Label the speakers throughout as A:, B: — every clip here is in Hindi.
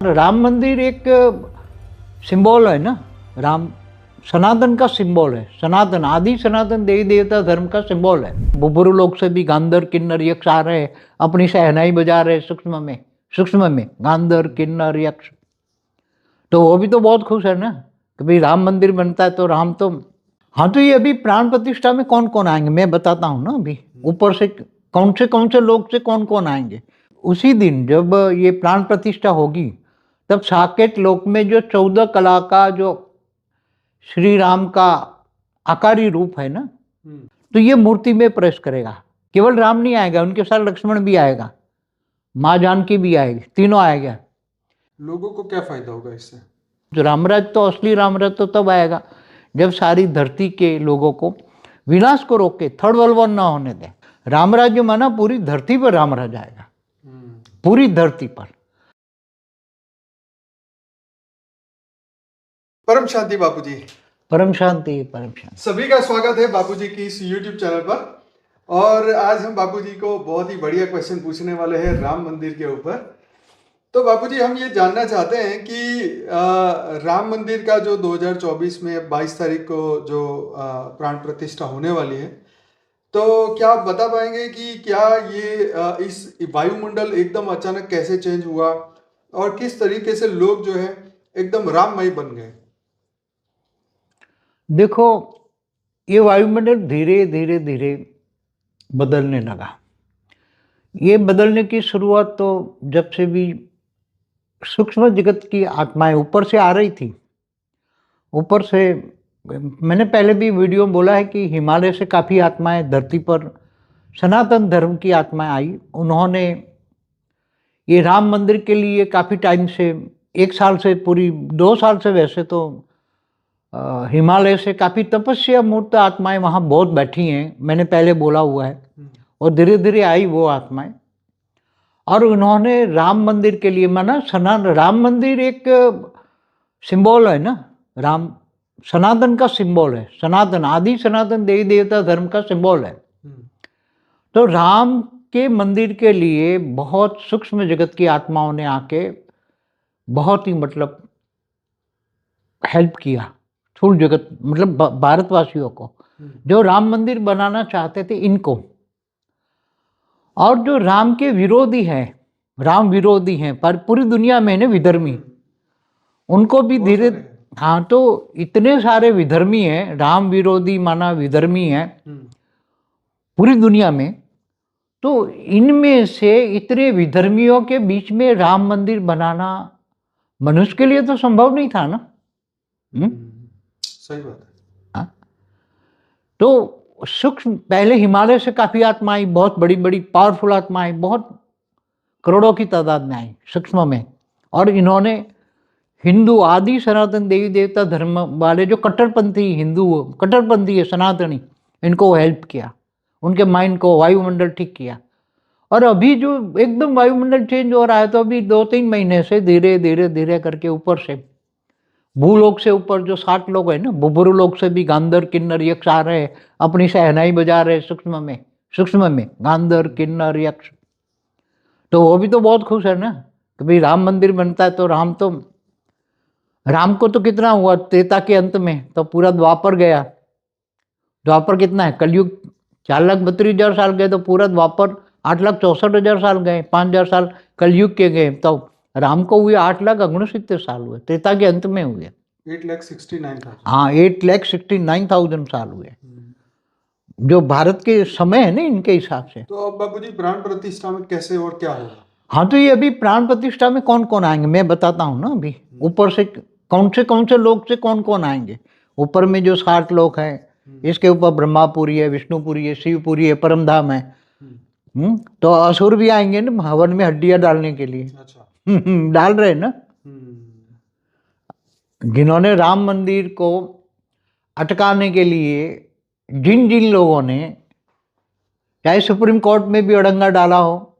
A: राम मंदिर एक सिंबल है ना। राम सनातन का सिंबल है, सनातन आदि सनातन देवी देवता धर्म का सिंबल है। बुबुरु लोक से भी गांधर किन्नर यक्ष आ रहे, अपनी शहनाई बजा रहे सूक्ष्म में गांधर किन्नर यक्ष। तो वो भी तो बहुत खुश है ना कि भाई राम मंदिर बनता है। तो राम तो हाँ, तो ये अभी प्राण प्रतिष्ठा में कौन कौन आएंगे मैं बताता हूँ ना। अभी ऊपर से कौन से लोग से कौन कौन आएंगे। उसी दिन जब ये प्राण प्रतिष्ठा होगी तब साकेत लोक में जो 14 कला का जो श्री राम का आकारी रूप है ना, तो ये मूर्ति में प्रवेश करेगा। केवल राम नहीं आएगा, उनके साथ लक्ष्मण भी आएगा, माँ जानकी भी आएगी, तीनों आएगा।
B: लोगों को क्या फायदा होगा इससे?
A: जो रामराज तो असली रामराज तो तब आएगा जब सारी धरती के लोगों को विनाश को रोक के थर्ड वर्ल्ड वॉर ना होने दे। रामराज्य माना पूरी धरती पर रामराज आएगा, पूरी धरती पर।
B: परम शांति बापूजी।
A: परम शांति, परम शांति।
B: सभी का स्वागत है बापूजी की इस YouTube चैनल पर। और आज हम बापूजी को बहुत ही बढ़िया क्वेश्चन पूछने वाले हैं राम मंदिर के ऊपर। तो बापूजी हम ये जानना चाहते हैं कि राम मंदिर का जो 2024 में 22 तारीख को जो प्राण प्रतिष्ठा होने वाली है, तो क्या आप बता पाएंगे कि क्या ये इस वायुमंडल एकदम अचानक कैसे चेंज हुआ और किस तरीके से लोग जो है एकदम राममय बन गए?
A: देखो, ये वायुमंडल धीरे धीरे धीरे बदलने लगा। ये बदलने की शुरुआत तो जब से भी सूक्ष्म जगत की आत्माएं ऊपर से आ रही थी, ऊपर से मैंने पहले भी वीडियो में बोला है कि हिमालय से काफ़ी आत्माएं धरती पर सनातन धर्म की आत्माएं आई। उन्होंने ये राम मंदिर के लिए काफ़ी टाइम से, 1 साल से, पूरी 2 साल से वैसे तो हिमालय से काफ़ी तपस्या मूर्त आत्माएं वहाँ बहुत बैठी हैं, मैंने पहले बोला हुआ है। और धीरे धीरे आई वो आत्माएं और उन्होंने राम मंदिर के लिए माना। राम मंदिर एक सिंबल है ना। राम सनातन का सिंबल है, सनातन आदि सनातन देवी देवता धर्म का सिंबल है। तो राम के मंदिर के लिए बहुत सूक्ष्म जगत की आत्माओं ने आके बहुत ही मतलब हेल्प किया, स्थूल जगत मतलब भारतवासियों को, जो राम मंदिर बनाना चाहते थे इनको। और जो राम के विरोधी हैं, राम विरोधी हैं पर पूरी दुनिया में ना विधर्मी, उनको भी धीरे, हाँ, तो इतने सारे विधर्मी हैं, राम विरोधी माना विधर्मी हैं पूरी दुनिया में। तो इनमें से इतने विधर्मियों के बीच में राम मंदिर बनाना मनुष्य के लिए तो संभव नहीं था ना।
B: सही बात है।
A: हाँ? तो सूक्ष्म पहले हिमालय से काफ़ी आत्माएं, बहुत बड़ी बड़ी पावरफुल आत्माएं, बहुत करोड़ों की तादाद में आई सूक्ष्म में। और इन्होंने हिंदू आदि सनातन देवी देवता धर्म वाले जो कट्टरपंथी हिंदू, कट्टरपंथी है सनातनी, इनको हेल्प किया, उनके माइंड को, वायुमंडल ठीक किया। और अभी जो एकदम वायुमंडल चेंज हो रहा है, तो अभी 2-3 महीने से धीरे धीरे धीरे करके ऊपर से, भूलोक से ऊपर जो 60 लोग हैं ना, बुबुरु लोक से भी गांधर किन्नर यक्ष आ रहे, अपनी शहनाई बजा रहे सूक्ष्म में गांधर किन्नर यक्ष। तो वो भी तो बहुत खुश है ना कि भाई राम मंदिर बनता है। तो राम को तो कितना हुआ त्रेता के अंत में, तो पूरा द्वापर गया। द्वापर कितना है, कलयुग 4,32,000 साल गए, तो पूरा द्वापर 8,64,000 साल गए, 5,000 साल कलयुग के गए। तो राम को हुए 8,69,000 साल हुए, त्रेता के अंत में हुए
B: 8,69,000।
A: हाँ, 8,69,000 साल हुए, जो भारत के समय है ना इनके हिसाब से।
B: तो अब बाबूजी प्राण प्रतिष्ठा में कैसे और क्या होगा?
A: हाँ, तो ये अभी प्राण प्रतिष्ठा में कौन कौन आएंगे मैं बताता हूँ ना। अभी ऊपर से कौन से लोग से कौन कौन आएंगे। ऊपर में जो 60 लोग हैं, इसके ऊपर ब्रह्मापुरी है, विष्णुपुरी है, शिवपुरी है, परमधाम है। तो असुर भी आएंगे ना हवन में हड्डियां डालने के लिए।
B: अच्छा।
A: डाल रहे ना। जिन्होंने राम मंदिर को अटकाने के लिए जिन जिन लोगों ने, चाहे सुप्रीम कोर्ट में भी अड़ंगा डाला हो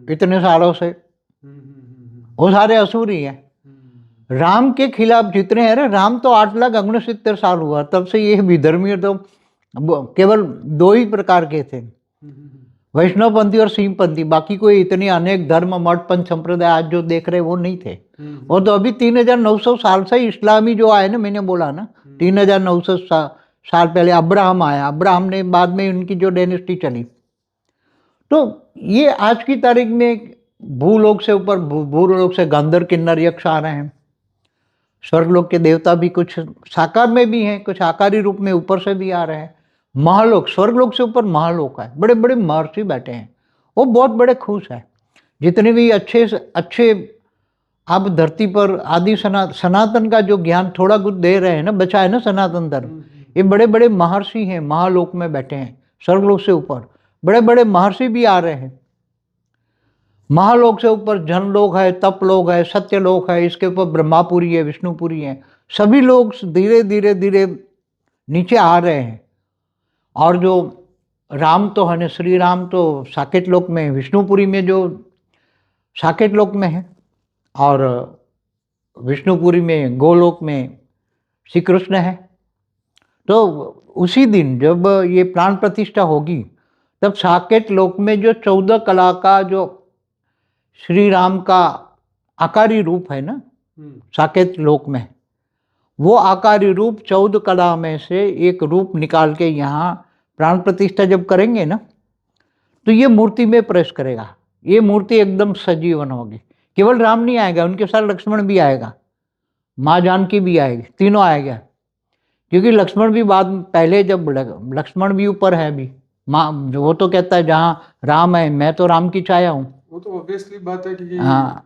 A: इतने सालों से, वो सारे असुर ही हैं। राम के खिलाफ जितने हैं ना, राम तो 8,69,000 साल हुआ, तब से ये विधर्मी तो केवल 2 ही प्रकार के थे। वैष्णवपंथी और सिंहपंथी, बाकी कोई इतनी अनेक धर्म मठ पंथ संप्रदाय आज जो देख रहे वो नहीं थे। वो तो अभी 3900 साल से ही इस्लामी जो आए ना, मैंने बोला ना 3900 साल पहले अब्राहम आया, अब्राहम ने बाद में उनकी जो डायनेस्टी चली। तो ये आज की तारीख में भूलोक से ऊपर भूलोक से गंधर्व किन्नर यक्ष आ रहे हैं, स्वर्गलोक के देवता भी कुछ साकार में भी हैं, कुछ आकारी रूप में ऊपर से भी आ रहे हैं। महालोक, स्वर्गलोक से ऊपर महालोक है, बड़े बड़े महर्षि बैठे हैं, वो बहुत बड़े खुश हैं। जितने भी अच्छे से अच्छे अब धरती पर आदि सनातन का जो ज्ञान थोड़ा कुछ दे रहे हैं ना, बचा है ना सनातन धर्म, ये बड़े बड़े महर्षि हैं, महालोक में बैठे हैं, स्वर्गलोक से ऊपर बड़े बड़े महर्षि भी आ रहे हैं। महालोक से ऊपर जनलोक है, तपलोक है, सत्यलोक है, इसके ऊपर ब्रह्मापुरी है, विष्णुपुरी है, सभी लोग धीरे धीरे धीरे नीचे आ रहे हैं। और जो राम तो है ना, श्री राम तो साकेत लोक में, विष्णुपुरी में जो साकेत लोक में है, और विष्णुपुरी में गोलोक में श्री कृष्ण है। तो उसी दिन जब ये प्राण प्रतिष्ठा होगी, तब साकेत लोक में जो 14 कला का जो श्री राम का आकारी रूप है ना, साकेत लोक में, वो आकारी रूप 14 कला में से एक रूप निकाल के यहाँ प्राण प्रतिष्ठा जब करेंगे ना, तो ये मूर्ति में प्रवेश करेगा। ये मूर्ति एकदम सजीवन होगी। केवल राम नहीं आएगा, उनके साथ लक्ष्मण भी आएगा, माँ जानकी भी आएगी, तीनों आएगा। क्योंकि लक्ष्मण भी बाद पहले जब लक्ष्मण भी ऊपर है अभी, माँ वो तो कहता है जहाँ राम है मैं तो राम की छाया हूँ।
B: वो तो ऑब्वियसली बात है कि
A: हाँ,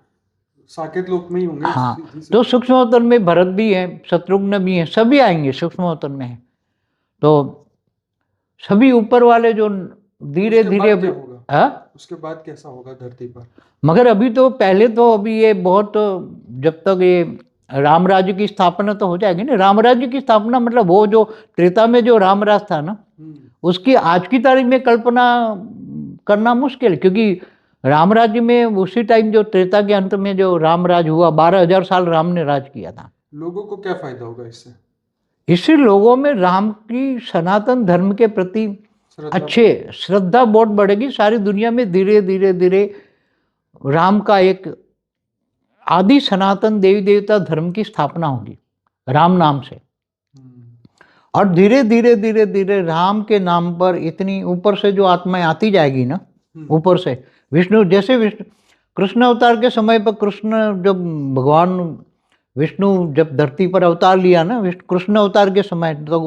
B: साकेत लोक में ही होंगे।
A: हाँ, तो सूक्ष्म अवतार में भरत भी है, शत्रुघ्न भी है, सभी आएंगे सूक्ष्म अवतार में है। तो सभी ऊपर वाले जो धीरे धीरे
B: उसके बाद कैसा होगा धरती पर?
A: मगर अभी तो पहले तो अभी ये बहुत, जब तक ये राम राज्य की स्थापना तो हो जाएगी ना। राम राज्य की स्थापना मतलब वो जो त्रेता में जो राम राज था ना, उसकी आज की तारीख में कल्पना करना मुश्किल, क्योंकि राम राज्य में उसी टाइम जो त्रेता के अंत में जो राम राज हुआ, 12,000 साल राम ने राज किया था।
B: लोगों को क्या फायदा होगा इससे?
A: इससे लोगों में राम की सनातन धर्म के प्रति अच्छे श्रद्धा बहुत बढ़ेगी। सारी दुनिया में धीरे धीरे धीरे राम का एक आदि सनातन देवी देवता धर्म की स्थापना होगी राम नाम से। और धीरे धीरे धीरे धीरे राम के नाम पर इतनी ऊपर से जो आत्माएं आती जाएगी ना, ऊपर से विष्णु, जैसे विष्णु कृष्ण अवतार के समय पर, कृष्ण जब भगवान विष्णु जब धरती पर अवतार लिया ना, कृष्ण अवतार के समय, तो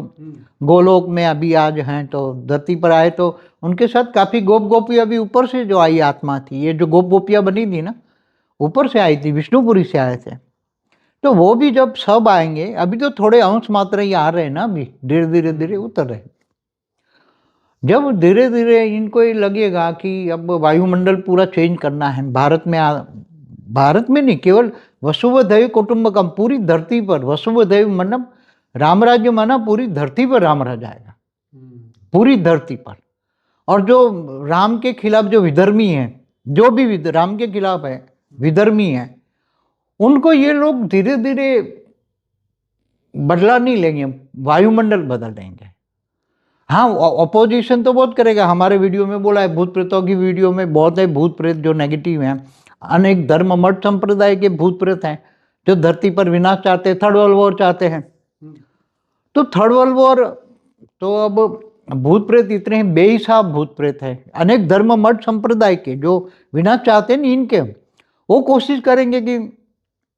A: गोलोक में अभी आज हैं, तो धरती पर आए तो उनके साथ काफ़ी गोप गोपियाँ भी ऊपर से जो आई आत्मा थी। ये जो गोप गोपियाँ बनी थी ना, ऊपर से आई थी, विष्णुपुरी से आए थे। तो वो भी जब सब आएंगे, अभी तो थोड़े अंश मात्र ही आ रहे हैं ना, अभी धीरे धीरे धीरे उतर रहे। जब धीरे धीरे इनको ये लगेगा कि अब वायुमंडल पूरा चेंज करना है, भारत में नहीं, केवल वसुवैव कुटुंबकम, पूरी धरती पर वसुवैव मतलब राम राज्य माना पूरी धरती पर राम राज आएगा, पूरी धरती पर। और जो राम के खिलाफ जो विधर्मी हैं, जो भी राम के खिलाफ है विधर्मी हैं, उनको ये लोग धीरे धीरे बदला नहीं लेंगे, वायुमंडल बदल देंगे। हाँ, ऑपोजिशन तो बहुत करेगा। हमारे वीडियो में बोला है, भूत प्रेतों की वीडियो में बहुत है, भूत प्रेत जो नेगेटिव हैं, अनेक धर्म मठ संप्रदाय के भूत प्रेत हैं जो धरती पर विनाश चाहते हैं, थर्ड वर्ल्ड वॉर चाहते हैं। तो थर्ड वर्ल्ड वॉर तो अब भूत प्रेत इतने बेहिसाब भूत प्रेत है, अनेक धर्म मठ संप्रदाय के जो विनाश चाहते हैं, इनके वो कोशिश करेंगे कि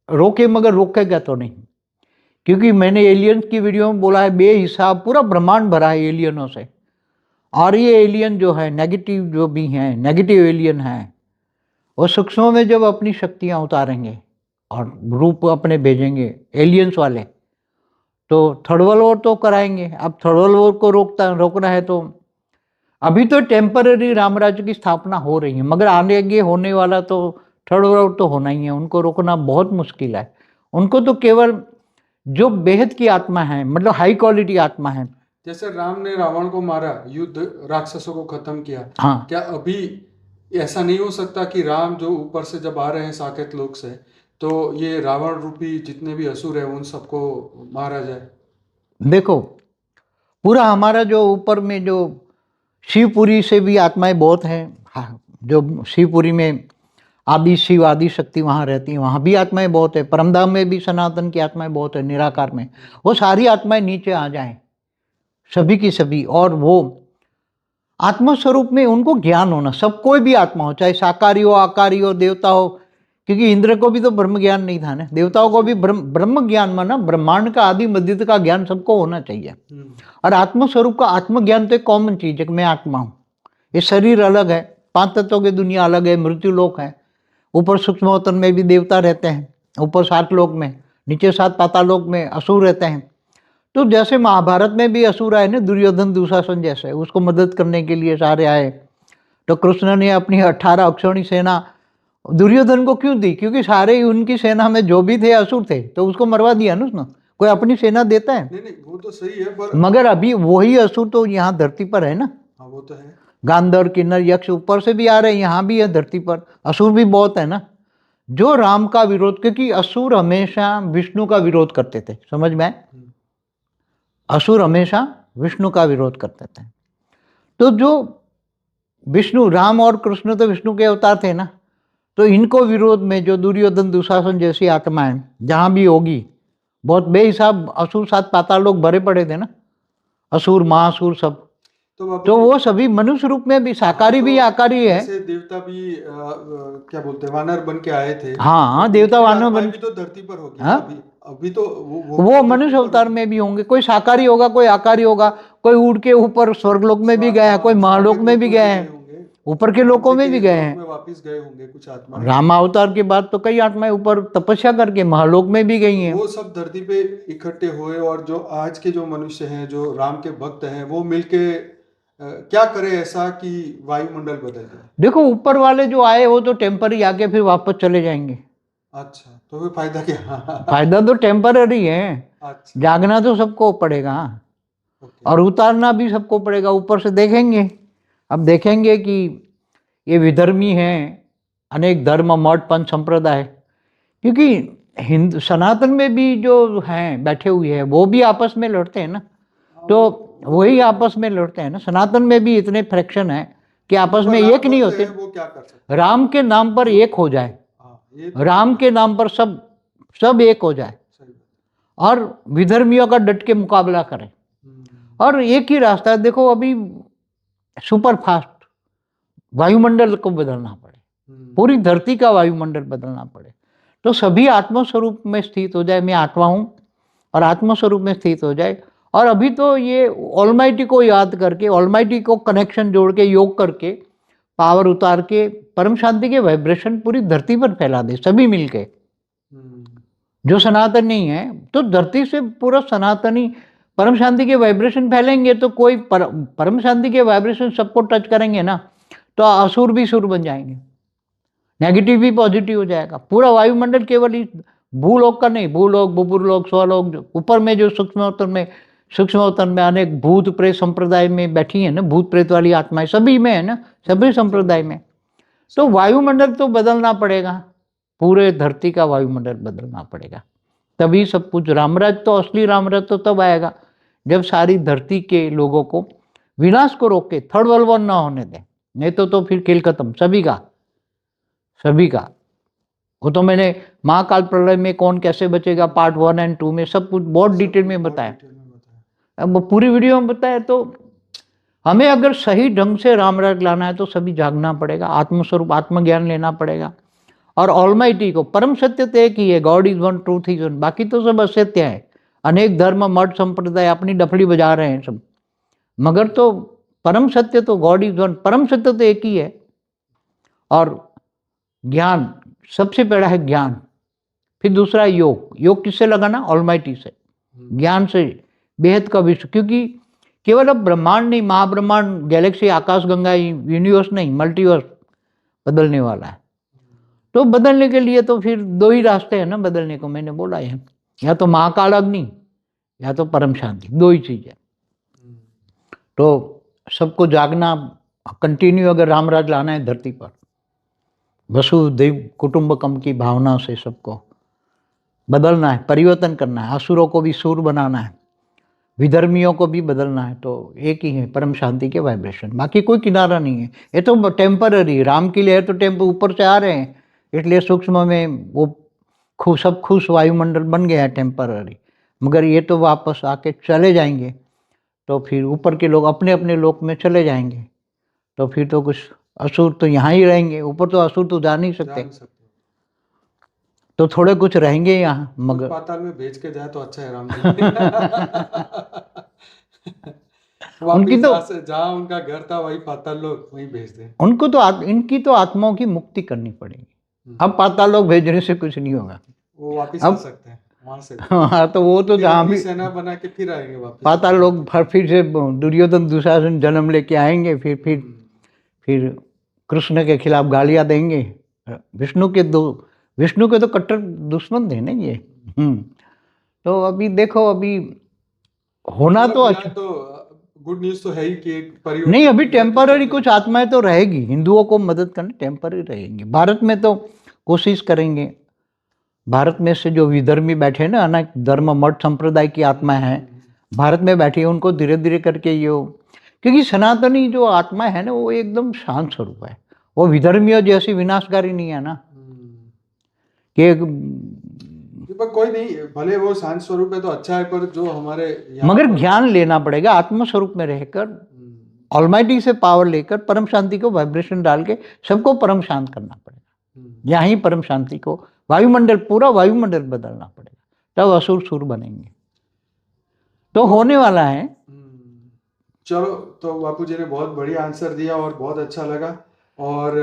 A: रोके, मगर रोकेगा तो नहीं। क्योंकि मैंने एलियंस की वीडियो में बोला है, बेहिसाब पूरा ब्रह्मांड भरा है एलियनों से। और ये एलियन जो है नेगेटिव, जो भी हैं नेगेटिव एलियन हैं, वो सूक्ष्म में जब अपनी शक्तियां उतारेंगे और रूप अपने भेजेंगे एलियंस वाले, तो थर्ड वर्ल्ड वॉर तो कराएंगे। अब थर्ड वर्ल्ड वॉर को रोकना है तो अभी तो टेम्पररी रामराज्य की स्थापना हो रही है, मगर आगे होने वाला तो थर्ड वर्ल्ड वॉर तो होना ही है। उनको रोकना बहुत मुश्किल है। उनको तो केवल जो बेहद की आत्मा है, मतलब हाई क्वालिटी आत्मा है,
B: जैसे राम ने रावण को मारा, युद्ध राक्षसों को खत्म किया,
A: हाँ,
B: क्या अभी ऐसा नहीं हो सकता कि राम जो ऊपर से जब आ रहे हैं साकेत लोक से, तो ये रावण रूपी जितने भी असुर है उन सबको मारा जाए?
A: देखो, पूरा हमारा जो ऊपर में जो शिवपुरी से भी आत्माएं बहुत हैं। हाँ, जो शिवपुरी में आदि शिव आदि शक्ति वहाँ रहती हैं, वहाँ भी आत्माएं बहुत है। परमधाम में भी सनातन की आत्माएं बहुत है, निराकार में। वो सारी आत्माएं नीचे आ जाएं, सभी की सभी, और वो आत्मा स्वरूप में उनको ज्ञान होना, सब कोई भी आत्मा हो, चाहे साकारी हो, आकारी हो, देवता हो, क्योंकि इंद्र को भी तो ब्रह्म ज्ञान नहीं था ना, देवताओं को भी ब्रह्म ज्ञान माना, ब्रह्मांड का आदि मध्य का ज्ञान सबको होना चाहिए। और आत्म स्वरूप का आत्मज्ञान तो एक कॉमन चीज है कि मैं आत्मा हूँ। ये शरीर अलग है, 5 तत्वों की दुनिया अलग है, मृत्यु लोक है, ऊपर सूक्ष्मवतन में भी देवता रहते हैं, ऊपर 7 लोक में, नीचे 7 पाताल लोक में असुर रहते हैं। तो जैसे महाभारत में भी असुर आए ना, दुर्योधन दुशासन जैसे, उसको मदद करने के लिए सारे आए, तो कृष्ण ने अपनी 18 अक्षौणी सेना दुर्योधन को क्यों दी? क्योंकि सारे उनकी सेना में जो भी थे असुर थे, तो उसको मरवा दिया ना उसने। कोई अपनी सेना देता है?
B: नहीं वो तो सही है, पर
A: मगर अभी वही असुर तो यहाँ धरती पर है ना।
B: हाँ वो तो है।
A: गांधर किन्नर यक्ष ऊपर से भी आ रहे हैं, यहाँ भी है धरती पर, असुर भी बहुत है ना, जो राम का विरोध, क्योंकि असुर हमेशा विष्णु का विरोध करते थे, समझ में आए? असुर हमेशा विष्णु का विरोध करते थे। तो जो विष्णु, राम और कृष्ण तो विष्णु के अवतार थे ना, तो इनको विरोध में जो दुर्योधन दुशासन जैसी आत्माएं जहां भी होगी, बहुत बेहिसाब असुर 7 पाताल लोग भरे पड़े थे ना, असुर महासुर सब, तो वो सभी मनुष्य रूप में भी, साकारी भी आकारी है।
B: जैसे देवता भी क्या बोलते हैं, वानर बन के आए थे।
A: हाँ, देवता वानर बन
B: भी तो धरती पर होगी।
A: हाँ?
B: अभी तो
A: वो मनुष्य अवतार में भी होंगे, कोई साकारी होगा, कोई आकारी होगा, कोई उड़ के ऊपर स्वर्गलोक में भी गया है, कोई महालोक में भी गए हैं, ऊपर के लोकों में भी गए हैं,
B: वापस गए होंगे कुछ आत्मा।
A: राम अवतार के बाद तो कई आत्माएं ऊपर तपस्या करके महालोक में भी गई हैं।
B: वो सब धरती पे इकट्ठे हुए, और जो आज के जो मनुष्य हैं, जो राम के भक्त हैं, वो मिलके क्या करे ऐसा कि वायुमंडल बदल जाए?
A: देखो, ऊपर वाले जो आए वो तो टेम्पररी आके फिर वापस चले जाएंगे।
B: अच्छा, तो फिर फायदा क्या?
A: फायदा तो टेम्पररी है।
B: अच्छा,
A: जागना तो सबको पड़ेगा और उतारना भी सबको पड़ेगा। ऊपर से देखेंगे, अब देखेंगे कि ये विधर्मी हैं, अनेक धर्म मठ पंथ संप्रदाय, क्योंकि हिंदू सनातन में भी जो हैं बैठे हुए हैं वो भी आपस में लड़ते हैं ना, तो वही आपस में लड़ते हैं ना। सनातन में भी इतने फ्रैक्शन है कि आपस में एक नहीं होते।
B: वो क्या कर सकते?
A: राम के नाम पर एक हो जाए, राम के नाम पर सब एक हो जाए, और विधर्मियों का डट के मुकाबला करें। और एक ही रास्ता है, देखो अभी सुपर फास्ट वायुमंडल को बदलना पड़े, पूरी धरती का वायुमंडल बदलना पड़े, तो सभी आत्मस्वरूप में स्थित हो जाए, मैं आत्मा हूं, और आत्मस्वरूप में स्थित हो जाए। और अभी तो ये ऑलमाइटी को याद करके, ऑलमाइटी को कनेक्शन जोड़ के, योग करके, पावर उतार के परम शांति के वाइब्रेशन पूरी धरती पर फैला दे सभी मिलके। जो सनातन नहीं है, तो धरती से पूरा सनातनी परम शांति के वाइब्रेशन फैलेंगे, तो कोई परम शांति के वाइब्रेशन सबको टच करेंगे ना, तो असुर भी सुर बन जाएंगे, नेगेटिव भी पॉजिटिव हो जाएगा। पूरा वायुमंडल केवल इस भूलोक का नहीं, भूलोक, बुपुरलोक, स्वलोक, ऊपर में जो सूक्ष्मवतन में अनेक भूत प्रेत संप्रदाय में बैठी है ना, भूत प्रेत वाली आत्माएं सभी में है ना, सभी संप्रदाय में। तो वायुमंडल तो बदलना पड़ेगा, पूरे धरती का वायुमंडल बदलना पड़ेगा, तभी सब कुछ। रामराज तो, असली रामराज तो तब आएगा जब सारी धरती के लोगों को विनाश को रोक के थर्ड वर्ल्ड वॉर ना होने दें, नहीं तो फिर खेल खत्म सभी का। वो तो मैंने महाकाल प्रलय में कौन कैसे बचेगा पार्ट 1 और 2 में सब कुछ बहुत डिटेल में बताया। अब पूरी वीडियो में बताया, तो हमें अगर सही ढंग से रामराज लाना है तो सभी जागना पड़ेगा, आत्मस्वरूप आत्मज्ञान लेना पड़ेगा, और ऑलमाइटी को, परम सत्य तो एक ही है, God is one, truth is one, बाकी तो सब असत्य है। अनेक धर्म मठ संप्रदाय अपनी डफड़ी बजा रहे हैं सब, मगर तो परम सत्य तो गॉड इज वन, परम सत्य तो एक ही है। और ज्ञान, सबसे पहला है ज्ञान, फिर दूसरा है योग। योग किससे लगाना? ऑलमाइटी से, ज्ञान से, बेहद का विश्व। क्योंकि केवल अब ब्रह्मांड नहीं, महाब्रह्मांड, गैलेक्सी, आकाश गंगा, यूनिवर्स नहीं, मल्टीवर्स बदलने वाला है। तो बदलने के लिए तो फिर 2 ही रास्ते हैं ना बदलने को, मैंने बोला है, या तो महाकाल अग्नि या तो परम शांति, 2 ही चीज है। तो सबको जागना कंटिन्यू, अगर रामराज लाना है धरती पर, वसुधैव कुटुंबकम की भावना से सबको बदलना है, परिवर्तन करना है, असुरों को भी सूर बनाना है, विधर्मियों को भी बदलना है तो एक ही है, परम शांति के वाइब्रेशन, बाकी कोई किनारा नहीं है। ये तो टेम्पररी, राम के लिए है तो ऊपर से आ रहे हैं, इसलिए सूक्ष्म में वो सब खुश वायुमंडल बन गया है टेम्पररी, मगर ये तो वापस आके चले जाएंगे, तो फिर ऊपर के लोग अपने अपने लोक में चले जाएंगे, तो फिर तो कुछ असुर तो यहाँ ही रहेंगे, ऊपर तो असुर तो जा नहीं सकते,
B: जान सकते हो।
A: तो थोड़े कुछ रहेंगे यहाँ
B: कोई
A: मगर
B: पाताल में भेज के जाए तो अच्छा है राम जी।
A: उनकी
B: वापिस
A: तो
B: जहाँ उनका घर था वही पाताल लोग वहीं भेज दें।
A: उनको तो इनकी तो आत्माओं की मुक्ति करनी पड़ेगी। अब पाताल लोक भेजने से कुछ नहीं होगा,
B: वो वापिस आ
A: अब
B: सकते हैं वहां से भी।
A: हाँ तो वो तो
B: फिर
A: जहाँ
B: अपनी
A: भी
B: सेना बना के फिर आएंगे वापिस।
A: पाताल लोग फिर से दुर्योधन दुशासन जन्म लेके आएंगे, फिर कृष्ण के खिलाफ गालियां देंगे। विष्णु के तो कट्टर दुश्मन थे ना ये। तो अभी देखो, अभी होना
B: मतलब
A: तो
B: फिलहाल
A: अच्छा
B: तो गुड न्यूज तो है ही कि एक
A: नहीं,
B: परिवर्तन
A: अभी
B: की लहर तो
A: टेम्पररी
B: चल
A: कुछ
B: रही है।
A: आत्माएं तो रहेगी, हिंदुओं को मदद करने टेम्पररी रहेंगी। भारत में तो कोशिश करेंगे, भारत में से जो विधर्मी बैठे हैं ना, अनेक धर्म मठ संप्रदाय की आत्माएं हैं भारत में बैठी है, उनको धीरे धीरे करके क्योंकि सनातनी जो आत्मा है ना वो एकदम शांत स्वरूप है, वो विधर्मियों जैसी विनाशकारी नहीं है ना कि
B: पर कोई नहीं, भले वो शांत स्वरूप है तो अच्छा है, पर जो हमारे यहाँ
A: मगर
B: पर
A: ज्ञान लेना पड़ेगा, आत्म स्वरूप में रहकर ऑलमाइटी से पावर लेकर परम शांति को वाइब्रेशन डाल के सबको परम शांत करना पड़ेगा। यहाँ ही परम शांति को वायुमंडल, पूरा वायुमंडल बदलना पड़ेगा, तब असुर सुर बनेंगे, तो होने वाला है।
B: चलो, तो बापू जी ने बहुत बढ़िया आंसर दिया और बहुत अच्छा लगा। और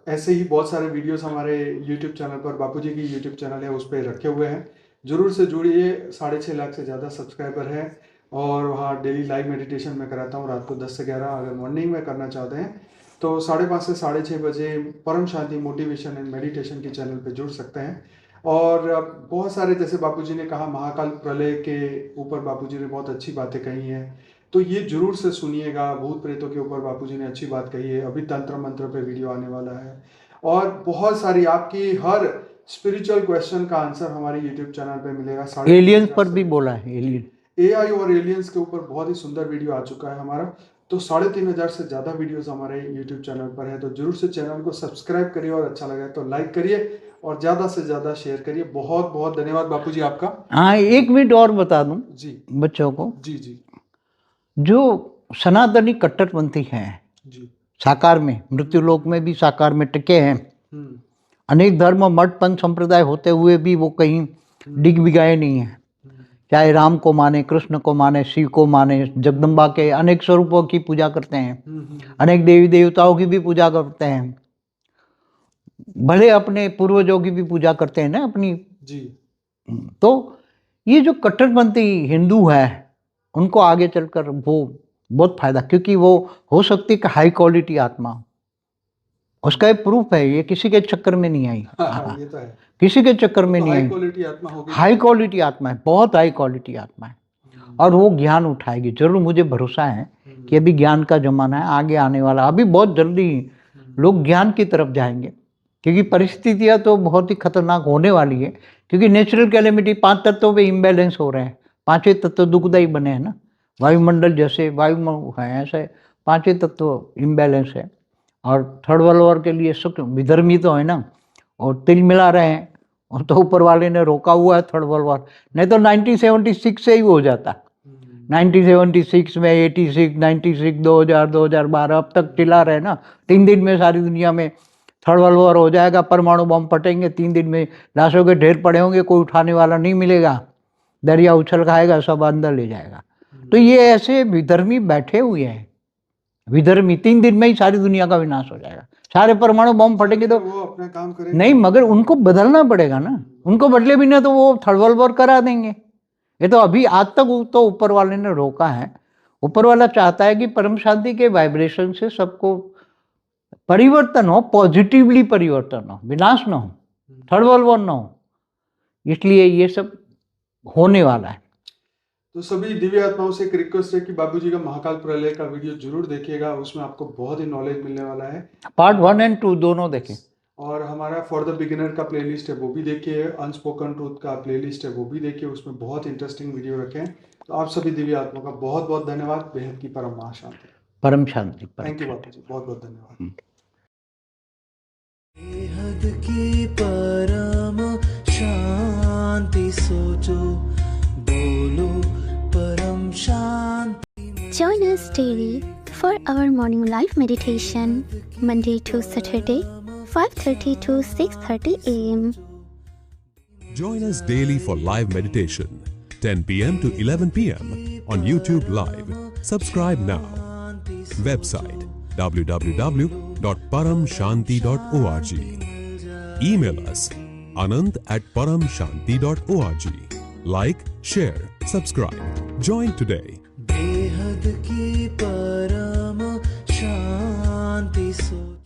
B: ऐसे ही बहुत सारे वीडियोस हमारे YouTube चैनल पर, बापू जी की YouTube चैनल है उस पर रखे हुए हैं, जरूर से जुड़िए। 6.5 लाख से ज़्यादा सब्सक्राइबर हैं और वहाँ डेली लाइव मेडिटेशन में कराता हूँ रात को 10 से 11। अगर मॉर्निंग में करना चाहते हैं तो 5:30 से 6:30 बजे परम शांति मोटिवेशन एंड मेडिटेशन के चैनल पर जुड़ सकते हैं। और बहुत सारे, जैसे बापूजी ने कहा, महाकाल प्रलय के ऊपर बापूजी ने बहुत अच्छी बातें कही हैं, तो ये जरूर से सुनिएगा। भूत प्रेतों के ऊपर बापूजी ने अच्छी बात कही है, अभी तंत्र मंत्र पे वीडियो आने वाला है, और बहुत सारी आपकी हर स्पिरिचुअल क्वेश्चन का आंसर हमारे यूट्यूब चैनल पे मिलेगा।
A: एलियंस पर भी बोला है, एलियन
B: AI और एलियंस के ऊपर बहुत ही सुंदर वीडियो आ चुका है हमारा, तो 3,500 से ज़्यादा वीडियोस हमारे यूट्यूब चैनल पर है, तो जरूर से चैनल को सब्सक्राइब करिए और अच्छा लगे तो लाइक करिए और ज़्यादा से ज़्यादा शेयर करिए। बहुत बहुत धन्यवाद बापूजी आपका।
A: हाँ, एक मिनट और बता दूं
B: जी
A: बच्चों को,
B: जी
A: जो सनातनी कट्टरपंथी हैं
B: जी
A: साकार में, मृत्युलोक में भी साकार में टिके हैं, अनेक धर्म मठ पंथ संप्रदाय होते हुए भी वो कहीं डिग बिगाए नहीं है, चाहे राम को माने, कृष्ण को माने, शिव को माने, जगदम्बा के अनेक स्वरूपों की पूजा करते हैं, अनेक देवी देवताओं की भी पूजा करते हैं, भले अपने पूर्वजों की भी पूजा करते हैं ना अपनी
B: जी।
A: तो ये जो कट्टरपंथी हिंदू है उनको आगे चलकर वो बहुत फायदा, क्योंकि वो हो सकती है कि हाई क्वालिटी आत्मा, उसका एक प्रूफ है, ये किसी के चक्कर में नहीं आई।
B: ये तो है,
A: किसी के चक्कर में
B: तो
A: नहीं
B: हाई
A: आई,
B: क्वालिटी आत्मा होगी,
A: हाई क्वालिटी आत्मा है, बहुत हाई क्वालिटी आत्मा है, और वो ज्ञान उठाएगी जरूर। मुझे भरोसा है कि अभी ज्ञान का जमाना है, आगे आने वाला, अभी बहुत जल्दी लोग ज्ञान की तरफ जाएंगे, क्योंकि परिस्थितियां तो बहुत ही खतरनाक होने वाली है, क्योंकि नेचुरल कैलेमिटी 5 तत्वों पे इम्बैलेंस हो रहे हैं, 5वें तत्व दुखदायी बने हैं ना, वायुमंडल जैसे वायु है ऐसे 5वें तत्व इम्बैलेंस है, और थर्ड वर्ल्ड वॉर के लिए सुख विधर्मी तो है ना, और तिल मिला रहे हैं, और तो ऊपर वाले ने रोका हुआ है थर्ड वर्ल्ड वॉर, नहीं तो 1976 से ही हो जाता, 1976 में 86 96 2000 2012 अब तक चिल्ला रहे ना, 3 दिन में सारी दुनिया में थर्ड वर्ल्ड वॉर हो जाएगा, परमाणु बम फटेंगे, 3 दिन में लाशों के ढेर पड़े होंगे, कोई उठाने वाला नहीं मिलेगा, दरिया उछल खाएगा, सब अंदर ले जाएगा। तो ये ऐसे विधर्मी बैठे हुए हैं, विधर्मी 3 दिन में ही सारी दुनिया का विनाश हो जाएगा, सारे परमाणु बम फटेंगे तो
B: वो अपना काम करेंगे
A: नहीं, मगर उनको बदलना पड़ेगा ना, उनको बदले बिना तो वो थर्ड वर्ल्ड वॉर करा देंगे। ये तो अभी आज तक तो ऊपर वाले ने रोका है, ऊपर वाला चाहता है कि परम शांति के वाइब्रेशन से सबको परिवर्तन हो, पॉजिटिवली परिवर्तन हो, विनाश ना हो, थर्ड वर्ल्ड वॉर ना हो, इसलिए ये सब होने वाला है।
B: तो सभी दिव्य आत्माओं से एक रिक्वेस्ट है कि बाबूजी का महाकाल प्रलय का वीडियो जरूर देखिएगा, उसमें आपको बहुत ही नॉलेज मिलने वाला है।
A: पार्ट 1 और 2 दोनों देखें,
B: और हमारा फॉर द बिगिनर का प्लेलिस्ट है वो भी देखिए, अनस्पोकन ट्रूथ का प्लेलिस्ट है वो भी देखिए, उसमें बहुत इंटरेस्टिंग वीडियो रखे हैं, तो आप सभी दिव्य आत्मा का बहुत बहुत धन्यवाद। बेहद की परम महाशांति।
A: परम शांति, परम
B: थैंक यू
A: शांति।
B: बापू जी, बहुत बहुत धन्यवाद।
C: बेहद की परम शांति सोचो, बोलो परम शांति।
D: Join us daily for our morning live meditation, Monday to Saturday, 5:30 to 6:30 a.m.
E: Join us daily for live meditation, 10 p.m. to 11 p.m. on YouTube Live. Subscribe now. Website www.paramshanti.org. Email us anand@paramshanti.org. Like, share, subscribe. Join today.
C: बेहद की परम शांति सोचो।